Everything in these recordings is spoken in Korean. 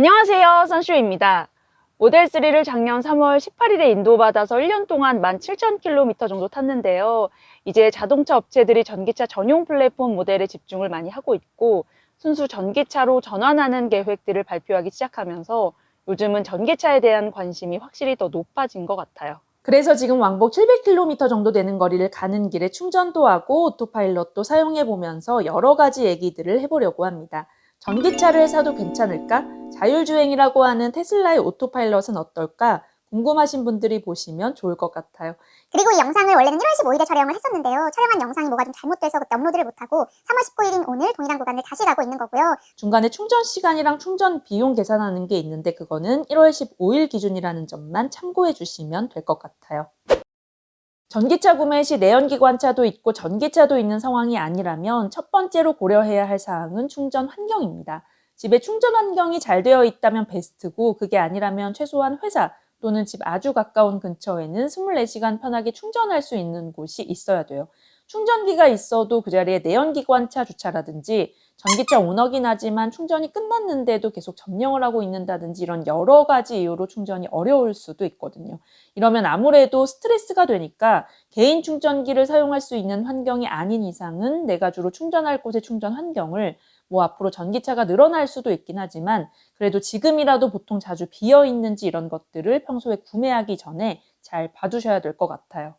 안녕하세요, 선슈입니다. 모델 3를 작년 3월 18일에 인도받아서 1년 동안 17,000km 정도 탔는데요. 이제 자동차 업체들이 전기차 전용 플랫폼 모델에 집중을 많이 하고 있고 순수 전기차로 전환하는 계획들을 발표하기 시작하면서 요즘은 전기차에 대한 관심이 확실히 더 높아진 것 같아요. 그래서 지금 왕복 700km 정도 되는 거리를 가는 길에 충전도 하고 오토파일럿도 사용해 보면서 여러 가지 얘기들을 해보려고 합니다. 전기차를 사도 괜찮을까? 자율주행이라고 하는 테슬라의 오토파일럿은 어떨까? 궁금하신 분들이 보시면 좋을 것 같아요. 그리고 이 영상을 원래는 1월 15일에 촬영을 했었는데요. 촬영한 영상이 뭐가 좀 잘못돼서 그때 업로드를 못하고 3월 19일인 오늘 동일한 구간을 다시 가고 있는 거고요. 중간에 충전 시간이랑 충전 비용 계산하는 게 있는데 그거는 1월 15일 기준이라는 점만 참고해 주시면 될 것 같아요. 전기차 구매 시 내연기관차도 있고 전기차도 있는 상황이 아니라면 첫 번째로 고려해야 할 사항은 충전 환경입니다. 집에 충전 환경이 잘 되어 있다면 베스트고 그게 아니라면 최소한 회사 또는 집 아주 가까운 근처에는 24시간 편하게 충전할 수 있는 곳이 있어야 돼요. 충전기가 있어도 그 자리에 내연기관차 주차라든지 전기차 오너긴 하지만 충전이 끝났는데도 계속 점령을 하고 있는다든지 이런 여러 가지 이유로 충전이 어려울 수도 있거든요. 이러면 아무래도 스트레스가 되니까 개인 충전기를 사용할 수 있는 환경이 아닌 이상은 내가 주로 충전할 곳의 충전 환경을 앞으로 전기차가 늘어날 수도 있긴 하지만 그래도 지금이라도 보통 자주 비어 있는지 이런 것들을 평소에 구매하기 전에 잘 봐두셔야 될 것 같아요.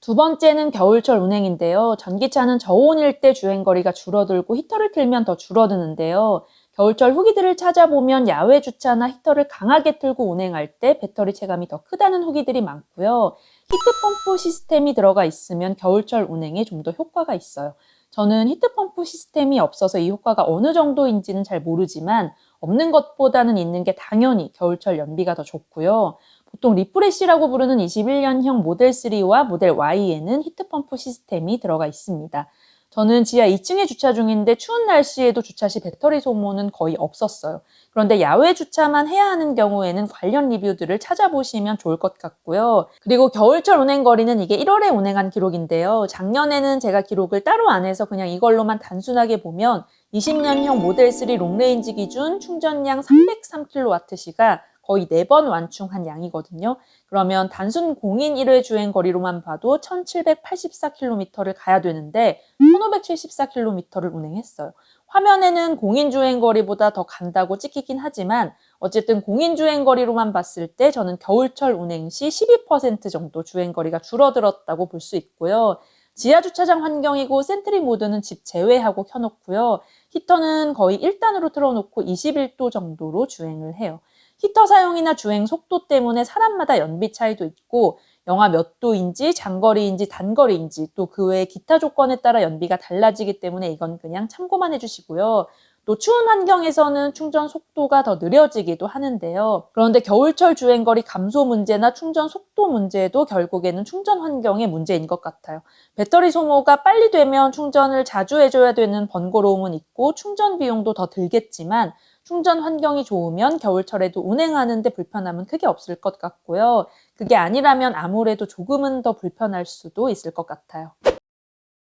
두 번째는 겨울철 운행인데요. 전기차는 저온일 때 주행거리가 줄어들고 히터를 틀면 더 줄어드는데요. 겨울철 후기들을 찾아보면 야외 주차나 히터를 강하게 틀고 운행할 때 배터리 체감이 더 크다는 후기들이 많고요. 히트펌프 시스템이 들어가 있으면 겨울철 운행에 좀 더 효과가 있어요. 저는 히트펌프 시스템이 없어서 이 효과가 어느 정도인지는 잘 모르지만 없는 것보다는 있는 게 당연히 겨울철 연비가 더 좋고요. 보통 리프레쉬라고 부르는 21년형 모델 3와 모델 Y에는 히트펌프 시스템이 들어가 있습니다. 저는 지하 2층에 주차 중인데 추운 날씨에도 주차 시 배터리 소모는 거의 없었어요. 그런데 야외 주차만 해야 하는 경우에는 관련 리뷰들을 찾아보시면 좋을 것 같고요. 그리고 겨울철 운행 거리는 이게 1월에 운행한 기록인데요. 작년에는 제가 기록을 따로 안 해서 그냥 이걸로만 단순하게 보면 20년형 모델 3 롱레인지 기준 충전량 303kWh가 거의 4번 완충한 양이거든요. 그러면 단순 공인 1회 주행 거리로만 봐도 1784km를 가야 되는데 1574km를 운행했어요. 화면에는 공인 주행 거리보다 더 간다고 찍히긴 하지만 어쨌든 공인 주행 거리로만 봤을 때 저는 겨울철 운행 시 12% 정도 주행 거리가 줄어들었다고 볼 수 있고요. 지하 주차장 환경이고 센트리 모드는 집 제외하고 켜놓고요. 히터는 거의 1단으로 틀어놓고 21도 정도로 주행을 해요. 히터 사용이나 주행 속도 때문에 사람마다 연비 차이도 있고 영하 몇 도인지 장거리인지 단거리인지 또 그 외의 기타 조건에 따라 연비가 달라지기 때문에 이건 그냥 참고만 해주시고요. 또 추운 환경에서는 충전 속도가 더 느려지기도 하는데요. 그런데 겨울철 주행거리 감소 문제나 충전 속도 문제도 결국에는 충전 환경의 문제인 것 같아요. 배터리 소모가 빨리 되면 충전을 자주 해줘야 되는 번거로움은 있고 충전 비용도 더 들겠지만 충전 환경이 좋으면 겨울철에도 운행하는 데 불편함은 크게 없을 것 같고요. 그게 아니라면 아무래도 조금은 더 불편할 수도 있을 것 같아요.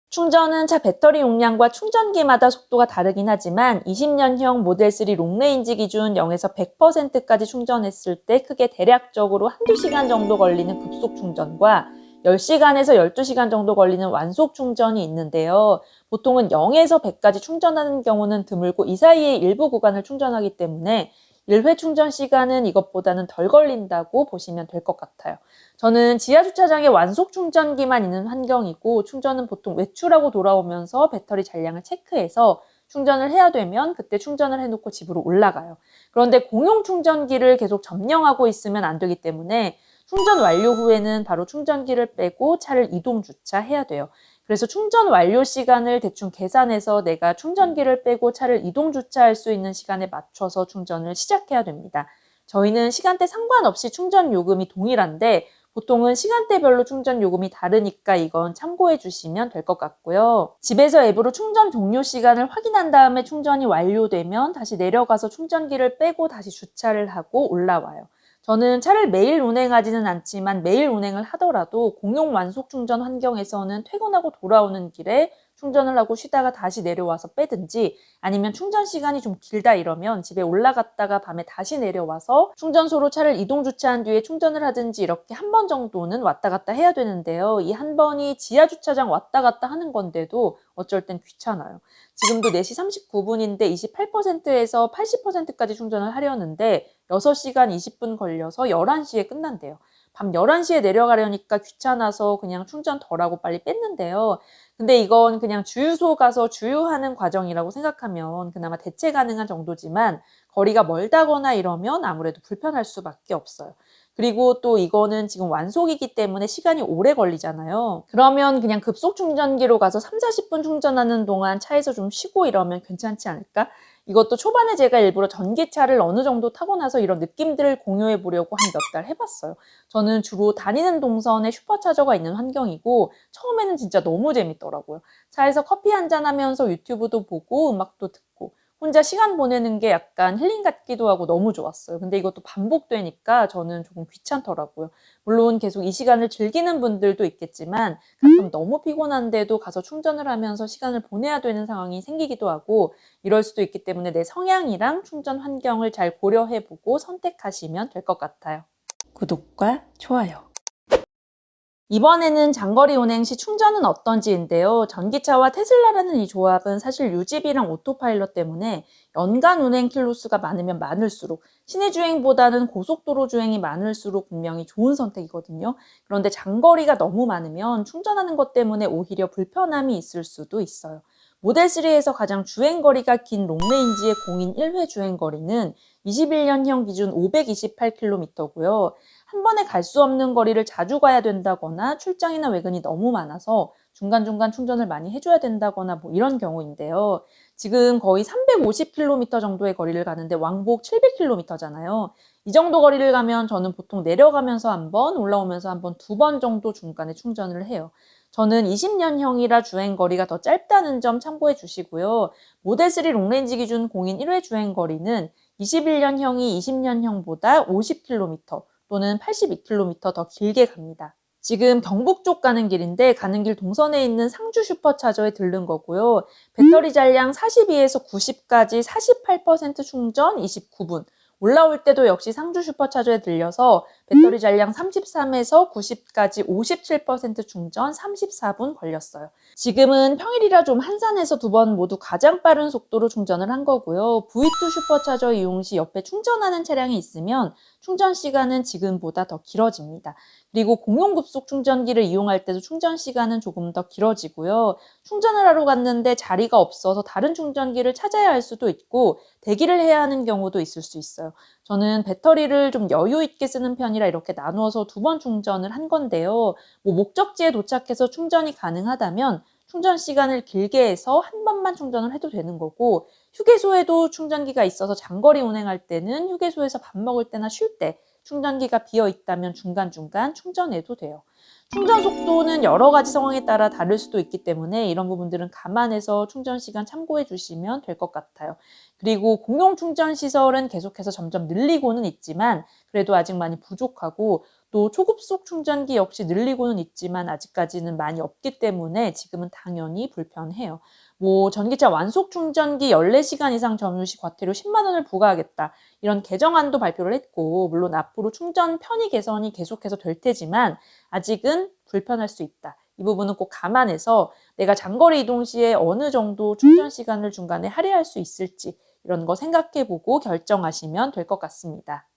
충전은 차 배터리 용량과 충전기마다 속도가 다르긴 하지만 20년형 모델 3 롱레인지 기준 0에서 100%까지 충전했을 때 크게 대략적으로 1~2시간 정도 걸리는 급속 충전과 10시간에서 12시간 정도 걸리는 완속 충전이 있는데요. 보통은 0에서 100까지 충전하는 경우는 드물고 이 사이에 일부 구간을 충전하기 때문에 1회 충전 시간은 이것보다는 덜 걸린다고 보시면 될 것 같아요. 저는 지하주차장에 완속 충전기만 있는 환경이고 충전은 보통 외출하고 돌아오면서 배터리 잔량을 체크해서 충전을 해야 되면 그때 충전을 해놓고 집으로 올라가요. 그런데 공용 충전기를 계속 점령하고 있으면 안 되기 때문에 충전 완료 후에는 바로 충전기를 빼고 차를 이동 주차해야 돼요. 그래서 충전 완료 시간을 대충 계산해서 내가 충전기를 빼고 차를 이동 주차할 수 있는 시간에 맞춰서 충전을 시작해야 됩니다. 저희는 시간대 상관없이 충전 요금이 동일한데 보통은 시간대별로 충전 요금이 다르니까 이건 참고해 주시면 될 것 같고요. 집에서 앱으로 충전 종료 시간을 확인한 다음에 충전이 완료되면 다시 내려가서 충전기를 빼고 다시 주차를 하고 올라와요. 저는 차를 매일 운행하지는 않지만 매일 운행을 하더라도 공용 완속 충전 환경에서는 퇴근하고 돌아오는 길에 충전을 하고 쉬다가 다시 내려와서 빼든지, 아니면 충전 시간이 좀 길다 이러면 집에 올라갔다가 밤에 다시 내려와서 충전소로 차를 이동 주차한 뒤에 충전을 하든지 이렇게 한 번 정도는 왔다 갔다 해야 되는데요. 이 한 번이 지하 주차장 왔다 갔다 하는 건데도 어쩔 땐 귀찮아요. 지금도 4시 39분인데 28%에서 80%까지 충전을 하려는데 6시간 20분 걸려서 11시에 끝난대요. 밤 11시에 내려가려니까 귀찮아서 그냥 충전 덜 하고 빨리 뺐는데요. 근데 이건 그냥 주유소 가서 주유하는 과정이라고 생각하면 그나마 대체 가능한 정도지만, 거리가 멀다거나 이러면 아무래도 불편할 수밖에 없어요. 그리고 또 이거는 지금 완속이기 때문에 시간이 오래 걸리잖아요. 그러면 그냥 급속 충전기로 가서 3, 40분 충전하는 동안 차에서 좀 쉬고 이러면 괜찮지 않을까? 이것도 초반에 제가 일부러 전기차를 어느 정도 타고 나서 이런 느낌들을 공유해 보려고 한 몇 달 해봤어요. 저는 주로 다니는 동선에 슈퍼차저가 있는 환경이고 처음에는 진짜 너무 재밌더라고요. 차에서 커피 한잔 하면서 유튜브도 보고 음악도 듣고 혼자 시간 보내는 게 약간 힐링 같기도 하고 너무 좋았어요. 근데 이것도 반복되니까 저는 조금 귀찮더라고요. 물론 계속 이 시간을 즐기는 분들도 있겠지만 가끔 너무 피곤한데도 가서 충전을 하면서 시간을 보내야 되는 상황이 생기기도 하고, 이럴 수도 있기 때문에 내 성향이랑 충전 환경을 잘 고려해보고 선택하시면 될 것 같아요. 구독과 좋아요. 이번에는 장거리 운행 시 충전은 어떤지인데요. 전기차와 테슬라라는 이 조합은 사실 유지비랑 오토파일럿 때문에 연간 운행 킬로수가 많으면 많을수록, 시내 주행보다는 고속도로 주행이 많을수록 분명히 좋은 선택이거든요. 그런데 장거리가 너무 많으면 충전하는 것 때문에 오히려 불편함이 있을 수도 있어요. 모델3에서 가장 주행거리가 긴 롱레인지의 공인 1회 주행거리는 21년형 기준 528km고요. 한 번에 갈 수 없는 거리를 자주 가야 된다거나 출장이나 외근이 너무 많아서 중간중간 충전을 많이 해줘야 된다거나 뭐 이런 경우인데요. 지금 거의 350km 정도의 거리를 가는데 왕복 700km잖아요. 이 정도 거리를 가면 저는 보통 내려가면서 한 번, 올라오면서 한 번, 2번 정도 중간에 충전을 해요. 저는 20년형이라 주행거리가 더 짧다는 점 참고해 주시고요. 모델3 롱레인지 기준 공인 1회 주행거리는 21년형이 20년형보다 50km 또는 82km 더 길게 갑니다. 지금 경북 쪽 가는 길인데 가는 길 동선에 있는 상주 슈퍼차저에 들른 거고요. 배터리 잔량 42에서 90까지 48% 충전 29분. 올라올 때도 역시 상주 슈퍼차저에 들려서 배터리 잔량 33에서 90까지 57% 충전 34분 걸렸어요. 지금은 평일이라 좀 한산해서 2번 모두 가장 빠른 속도로 충전을 한 거고요. V2 슈퍼차저 이용 시 옆에 충전하는 차량이 있으면 충전 시간은 지금보다 더 길어집니다. 그리고 공용급속 충전기를 이용할 때도 충전 시간은 조금 더 길어지고요. 충전을 하러 갔는데 자리가 없어서 다른 충전기를 찾아야 할 수도 있고 대기를 해야 하는 경우도 있을 수 있어요. 저는 배터리를 좀 여유 있게 쓰는 편이라 이렇게 나누어서 2번 충전을 한 건데요. 목적지에 도착해서 충전이 가능하다면 충전 시간을 길게 해서 한 번만 충전을 해도 되는 거고, 휴게소에도 충전기가 있어서 장거리 운행할 때는 휴게소에서 밥 먹을 때나 쉴 때 충전기가 비어 있다면 중간중간 충전해도 돼요. 충전 속도는 여러 가지 상황에 따라 다를 수도 있기 때문에 이런 부분들은 감안해서 충전 시간 참고해 주시면 될 것 같아요. 그리고 공용 충전 시설은 계속해서 점점 늘리고는 있지만 그래도 아직 많이 부족하고, 또 초급속 충전기 역시 늘리고는 있지만 아직까지는 많이 없기 때문에 지금은 당연히 불편해요. 전기차 완속 충전기 14시간 이상 점유 시 과태료 10만 원을 부과하겠다, 이런 개정안도 발표를 했고, 물론 앞으로 충전 편의 개선이 계속해서 될 테지만 아직은 불편할 수 있다. 이 부분은 꼭 감안해서 내가 장거리 이동 시에 어느 정도 충전 시간을 중간에 할애할 수 있을지 이런 거 생각해보고 결정하시면 될 것 같습니다.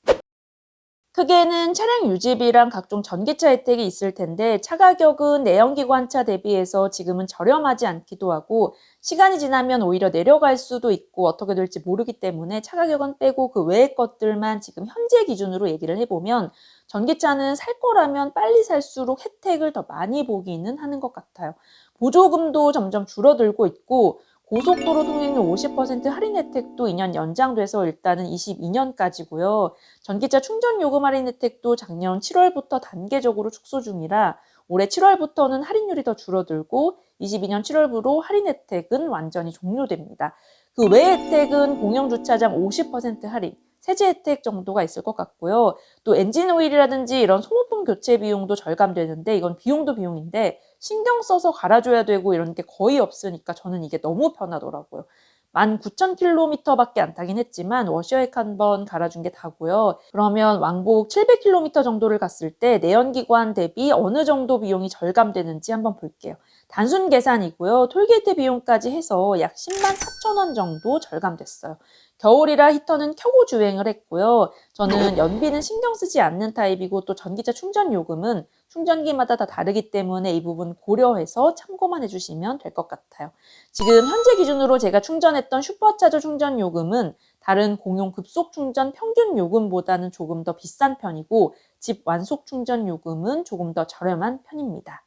크게는 차량 유지비랑 각종 전기차 혜택이 있을 텐데, 차 가격은 내연기관차 대비해서 지금은 저렴하지 않기도 하고 시간이 지나면 오히려 내려갈 수도 있고 어떻게 될지 모르기 때문에 차 가격은 빼고 그 외의 것들만 지금 현재 기준으로 얘기를 해보면, 전기차는 살 거라면 빨리 살수록 혜택을 더 많이 보기는 하는 것 같아요. 보조금도 점점 줄어들고 있고 고속도로 통행료 50% 할인 혜택도 2년 연장돼서 일단은 22년까지고요. 전기차 충전 요금 할인 혜택도 작년 7월부터 단계적으로 축소 중이라 올해 7월부터는 할인율이 더 줄어들고 22년 7월부로 할인 혜택은 완전히 종료됩니다. 그 외 혜택은 공영주차장 50% 할인, 세제 혜택 정도가 있을 것 같고요. 또 엔진 오일이라든지 이런 소모품 교체 비용도 절감되는데 이건 비용도 비용인데 신경 써서 갈아줘야 되고 이런 게 거의 없으니까 저는 이게 너무 편하더라고요. 19,000km밖에 안 타긴 했지만 워셔액 한 번 갈아준 게 다고요. 그러면 왕복 700km 정도를 갔을 때 내연기관 대비 어느 정도 비용이 절감되는지 한번 볼게요. 단순 계산이고요. 톨게이트 비용까지 해서 약 104,000원 정도 절감됐어요. 겨울이라 히터는 켜고 주행을 했고요. 저는 연비는 신경 쓰지 않는 타입이고 또 전기차 충전 요금은 충전기마다 다 다르기 때문에 이 부분 고려해서 참고만 해주시면 될 것 같아요. 지금 현재 기준으로 제가 충전했던 슈퍼차저 충전 요금은 다른 공용 급속 충전 평균 요금보다는 조금 더 비싼 편이고 집 완속 충전 요금은 조금 더 저렴한 편입니다.